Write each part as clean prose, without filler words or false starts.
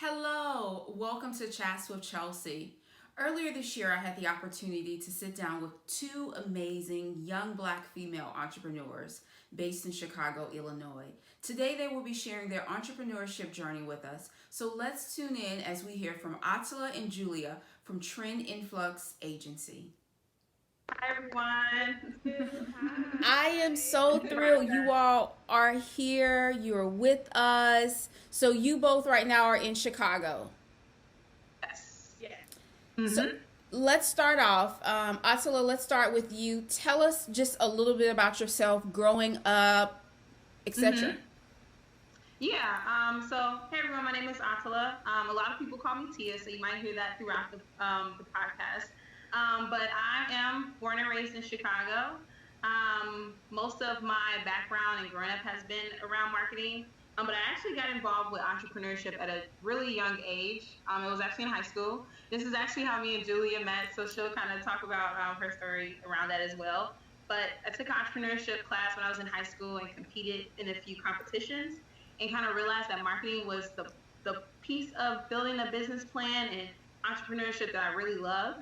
Hello, welcome to Chats with Chelsea. Earlier this year, I had the opportunity to sit down with two amazing young black female entrepreneurs based in Chicago, Illinois. Today, they will be sharing their entrepreneurship journey with us. So let's tune in as we hear from Attallah and Julia from Trend Influx Agency. Hi everyone. I am so Hi. thrilled you all are here. You're with us. So, you both right now are in Chicago. Yes. Yes. So Mhm. let's start off. Attila, let's start with you. Tell us just a little bit about yourself, growing up, etc. Mhm. Yeah. So hey everyone, my name is Attallah. A lot of people call me Tia, so you might hear that throughout the podcast. But I am born and raised in Chicago. Most of my background and growing up has been around marketing. But I actually got involved with entrepreneurship at a really young age. It was actually in high school. This is actually how me and Julia met, so she'll kind of talk about her story around that as well. But I took an entrepreneurship class when I was in high school and competed in a few competitions and kind of realized that marketing was the piece of building a business plan and entrepreneurship that I really loved.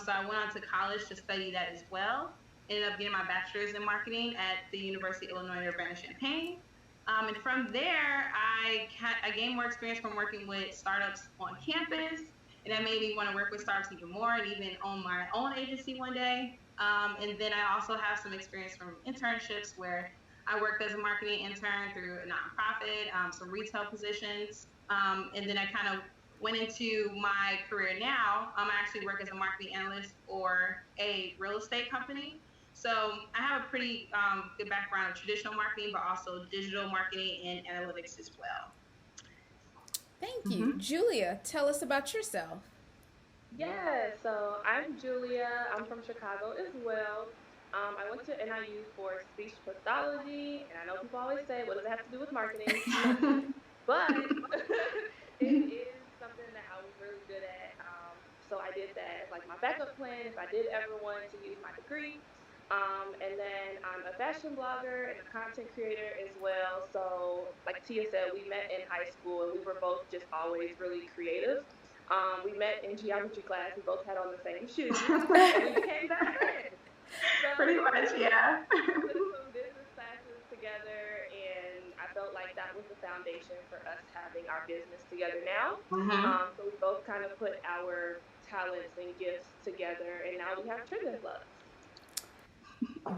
So I went on to college to study that as well. Ended up getting my bachelor's in marketing at the University of Illinois Urbana-Champaign. And from there, I gained more experience from working with startups on campus, and that made me want to work with startups even more, and even own my own agency one day. And then I also have some experience from internships where I worked as a marketing intern through a nonprofit, some retail positions, and then I kind of went into my career now. I actually work as a marketing analyst for a real estate company. So I have a pretty good background in traditional marketing, but also digital marketing and analytics as well. Thank you. Mm-hmm. Julia, tell us about yourself. Yeah, so I'm Julia. I'm from Chicago as well. I went to NIU for speech pathology, and I know people always say, what does it have to do with marketing? Nothing. But it is something that I was really good at. So I did that as like my backup plan if I did ever want to use my degree. And then I'm a fashion blogger and a content creator as well. So, like Tia said, we met in high school and we were both just always really creative. We met in geometry class. We both had on the same shoes, and we became best friends. Pretty So much, yeah. we took some business classes together, and I felt like that was the foundation for us having our business together now. Mm-hmm. So we both kind of put our talents and gifts together, and now we have Trend Influx.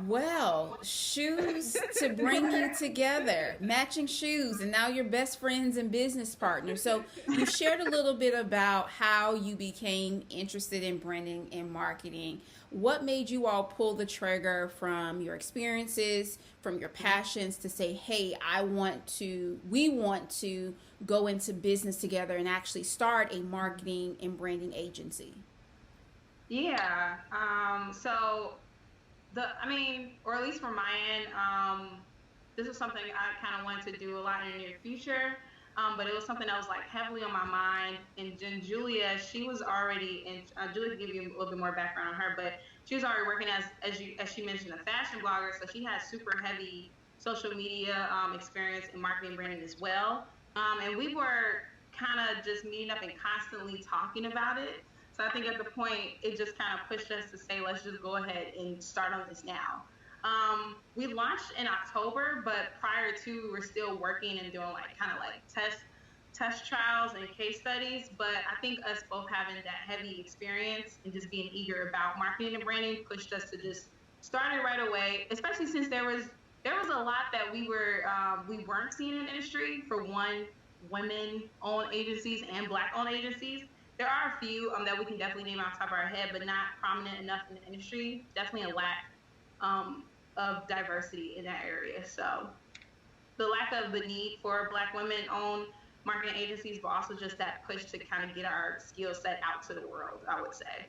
Well, shoes to bring you together, matching shoes, and now you're best friends and business partners. So, you shared a little bit about how you became interested in branding and marketing. What made you all pull the trigger from your experiences, from your passions to say, hey, we want to go into business together and actually start a marketing and branding agency? Yeah. I mean, or at least from my end, this is something I kind of wanted to do a lot in the near future. But it was something that was like heavily on my mind. And then Julia, she was already in. Julia can give you a little bit more background on her, but she was already working as she mentioned, a fashion blogger. So she has super heavy social media experience in marketing and branding as well. And we were kind of just meeting up and constantly talking about it. So I think at the point it just kind of pushed us to say, let's just go ahead and start on this now. We launched in October, but prior to we were still working and doing like kind of like test trials and case studies. But I think us both having that heavy experience and just being eager about marketing and branding pushed us to just start it right away. Especially since there was a lot that we weren't seeing in the industry. For one, women owned agencies and black owned agencies. There are a few that we can definitely name off the top of our head, but not prominent enough in the industry. Definitely a lack um, of diversity in that area. So the lack of the need for black women owned marketing agencies, but also just that push to kind of get our skill set out to the world, I would say.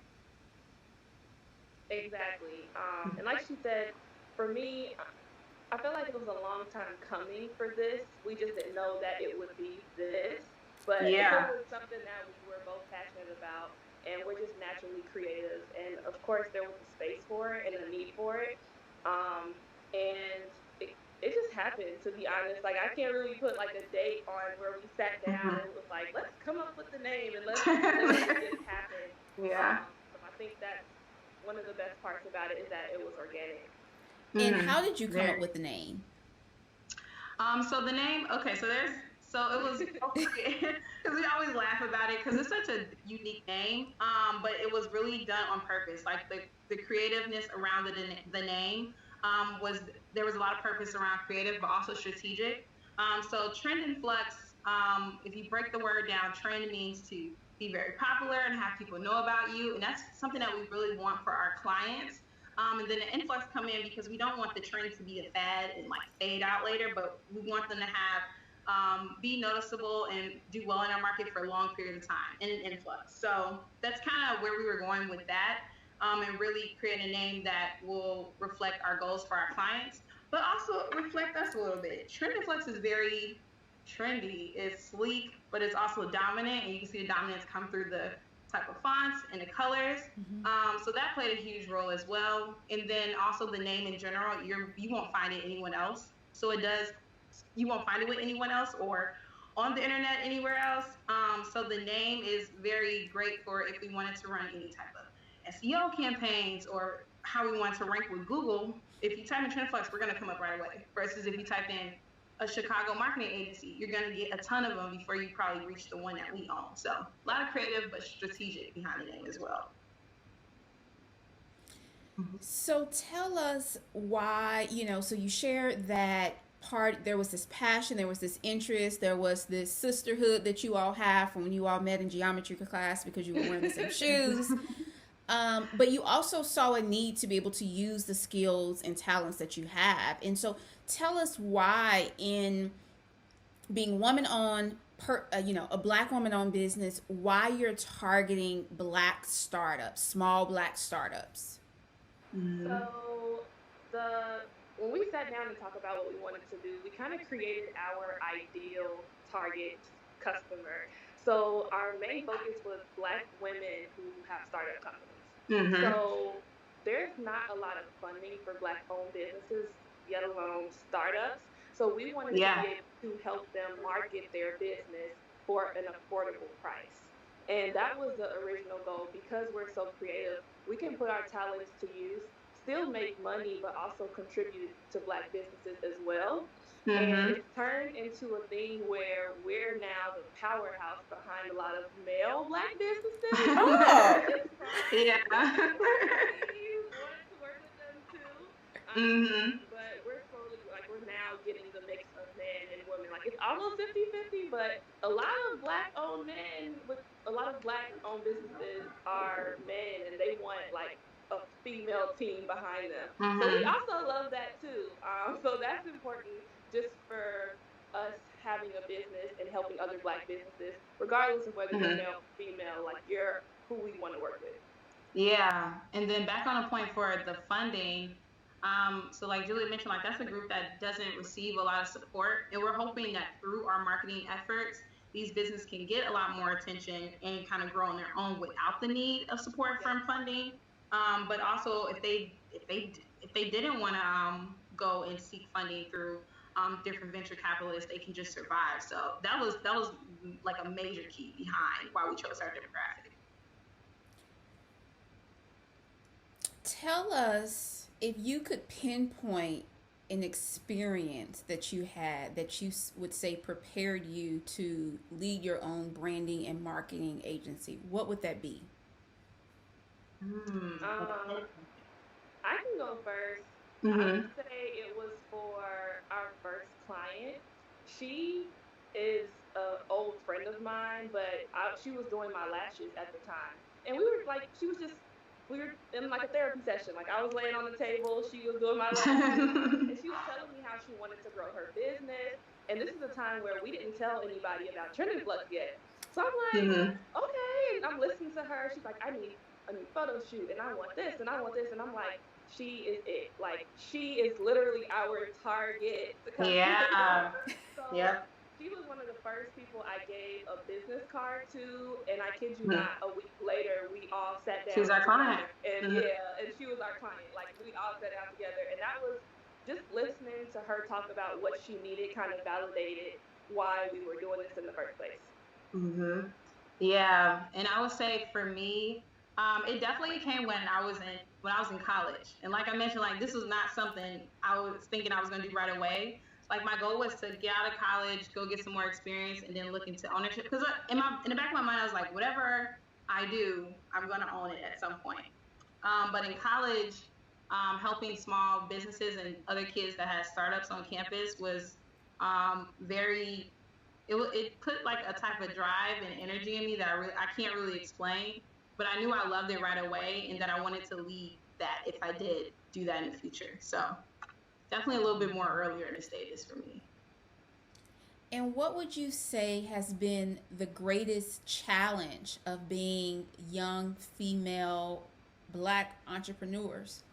Exactly. And like she said, for me, I felt like it was a long time coming for this. We just didn't know that it would be this, but it Yeah. was something that we were both passionate about, and we're just naturally creative. And of course, there was a space for it and a need for it. Um, and it, it just happened, to be honest. Like, I can't really put like a date on where we sat down and was like, let's come up with the name and let's make this happen. Yeah. So I think that's one of the best parts about it, is that it was organic. And how did you come up with the name? So the name, okay, so it was, because we always laugh about it because it's such a unique name. But it was really done on purpose. Like the creativeness around the name, was, there was a lot of purpose around creative, but also strategic. So Trend Influx, if you break the word down, trend means to be very popular and have people know about you, and that's something that we really want for our clients. And then the influx come in because we don't want the trend to be a fad and like fade out later, but we want them to have, be noticeable and do well in our market for a long period of time in an influx. So that's kind of where we were going with that, and really create a name that will reflect our goals for our clients, but also reflect us a little bit. Trend Influx is very trendy. It's sleek, but it's also dominant, and you can see the dominance come through the type of fonts and the colors. So that played a huge role as well. And then also the name in general, you won't find it anywhere else. So it does, you won't find it with anyone else or on the internet anywhere else. So the name is very great for if we wanted to run any type of SEO campaigns or how we want to rank with Google. If you type in Trendflux, we're going to come up right away. Versus if you type in a Chicago marketing agency, you're going to get a ton of them before you probably reach the one that we own. So a lot of creative, but strategic behind the name as well. So tell us why, so you shared that part, there was this passion, there was this interest, there was this sisterhood that you all have from when you all met in geometry class because you were wearing the same shoes. But you also saw a need to be able to use the skills and talents that you have. And so tell us why, in being woman-owned, a Black woman-owned business, why you're targeting Black startups, small Black startups. So when we sat down to talk about what we wanted to do, we kind of created our ideal target customer. So our main focus was Black women who have startup companies. So there's not a lot of funding for Black-owned businesses, yet alone startups. So we wanted to be able to help them market their business for an affordable price. And that was the original goal. Because we're so creative, we can put our talents to use, still make money, but also contribute to Black businesses as well. And it's turned into a thing where we're now the powerhouse behind a lot of male Black businesses. Oh, yeah. Wanted to work with them too. But we're slowly, like, we're now getting the mix of men and women. Like, it's almost 50-50, but a lot of Black-owned men with a lot of Black-owned businesses are men, and they want like a female team behind them. So we also love that too. So that's important, just for us having a business and helping other Black businesses, regardless of whether you're male or female. Like, you're who we want to work with. Yeah, and then back on a point for the funding. So like Julie mentioned, like that's a group that doesn't receive a lot of support, and we're hoping that through our marketing efforts, these businesses can get a lot more attention and kind of grow on their own without the need of support from funding. But also, if they didn't want to go and seek funding through different venture capitalists, they can just survive. So that was like a major key behind why we chose our demographic. Tell us, if you could pinpoint an experience that you had that you would say prepared you to lead your own branding and marketing agency, what would that be? I can go first. I would say it was for our first client. She is an old friend of mine, but she was doing my lashes at the time. And we were like, we were in like a therapy session. Like, I was laying on the table, she was doing my lashes, and she was telling me how she wanted to grow her business. And this is a time where we didn't tell anybody about Trend Influx yet. So I'm like, okay. And I'm listening to her. She's like, I need a new photo shoot, and I want this, and I want this. And I'm like, she is it. Like, she is literally our target to come. Yeah. So she was one of the first people I gave a business card to, and I kid you not, a week later we all sat down. She was our client. And and she was our client. Like, we all sat down together, and that was just listening to her talk about what she needed kind of validated why we were doing this in the first place. Mm-hmm. Yeah, and I would say for me, it definitely came when I was in college, and like I mentioned, like this was not something I was thinking I was going to do right away. Like my goal was to get out of college, go get some more experience, and then look into ownership. Because in the back of my mind, I was like, whatever I do, I'm going to own it at some point. But in college, helping small businesses and other kids that had startups on campus was very it put like a type of drive and energy in me that I can't really explain, but I knew I loved it right away and that I wanted to lead that if I did do that in the future. So definitely a little bit more earlier in the stages for me. And what would you say has been the greatest challenge of being young female Black entrepreneurs?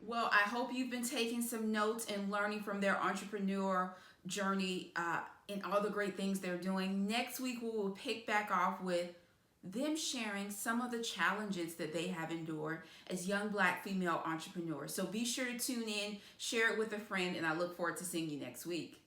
Well, I hope you've been taking some notes and learning from their entrepreneur journey and all the great things they're doing. Next week, we will pick back off with them sharing some of the challenges that they have endured as young Black female entrepreneurs. So be sure to tune in, share it with a friend, and I look forward to seeing you next week.